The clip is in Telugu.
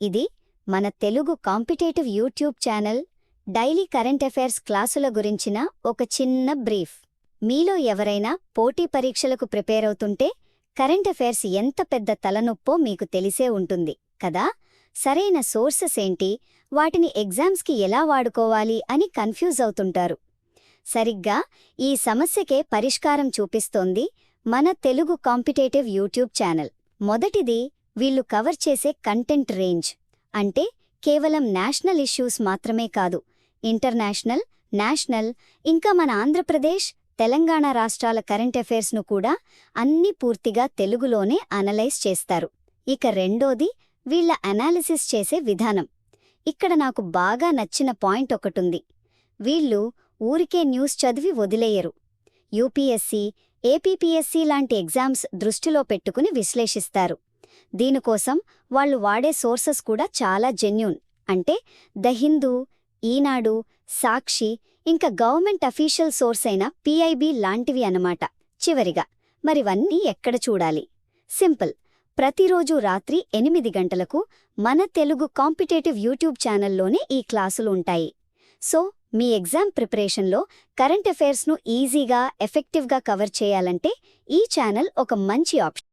ఇది మన Telugu competitive YouTube channel daily current affairs క్లాసుల గురించిన ఒక చిన్న బ్రీఫ్. మీలో ఎవరైనా పోటీ పరీక్షలకు ప్రిపేర్ అవుతుంటే కరెంట్ అఫైర్స్ ఎంత పెద్ద తలనొప్పో మీకు తెలిసే ఉంటుంది కదా. సరైన సోర్సెస్ ఏంటి, వాటిని ఎగ్జామ్స్కి ఎలా వాడుకోవాలి అని కన్ఫ్యూజ్ అవుతుంటారు. సరిగ్గా ఈ సమస్యకే పరిష్కారం చూపిస్తోంది మన తెలుగు కాంపిటేటివ్ యూట్యూబ్ ఛానల్. మొదటిది, వీళ్ళు కవర్ చేసే కంటెంట్ రేంజ్. అంటే కేవలం నేషనల్ ఇష్యూస్ మాత్రమే కాదు, ఇంటర్నేషనల్, నేషనల్, ఇంకా మన ఆంధ్రప్రదేశ్, తెలంగాణ రాష్ట్రాల కరెంట్ అఫైర్స్ను కూడా అన్నీ పూర్తిగా తెలుగులోనే అనలైజ్ చేస్తారు. ఇక రెండోది, వీళ్ళ అనాలిసిస్ చేసే విధానం. ఇక్కడ నాకు బాగా నచ్చిన పాయింట్ ఒకటుంది. వీళ్ళు ఊరికే న్యూస్ చదివి వదిలేయరు. యూపీఎస్సీ, ఏపీపీఎస్సీ లాంటి ఎగ్జామ్స్ దృష్టిలో పెట్టుకుని విశ్లేషిస్తారు. దీనికోసం వాళ్ళు వాడే సోర్సెస్ కూడా చాలా జెన్యూన్. అంటే ద హిందూ, ఈనాడు, సాక్షి, ఇంకా గవర్నమెంట్ అఫీషియల్ సోర్స్ అయిన పీఐబీ లాంటివి అన్నమాట. చివరిగా, మరివన్నీ ఎక్కడ చూడాలి? సింపుల్, ప్రతిరోజు రాత్రి 8 గంటలకు మన తెలుగు కాంపిటేటివ్ యూట్యూబ్ ఛానల్లోనే ఈ క్లాసులు ఉంటాయి. సో మీ ఎగ్జామ్ ప్రిపరేషన్లో కరెంట్ అఫైర్స్ను ఈజీగా, ఎఫెక్టివ్గా కవర్ చేయాలంటే ఈ ఛానల్ ఒక మంచి ఆప్షన్.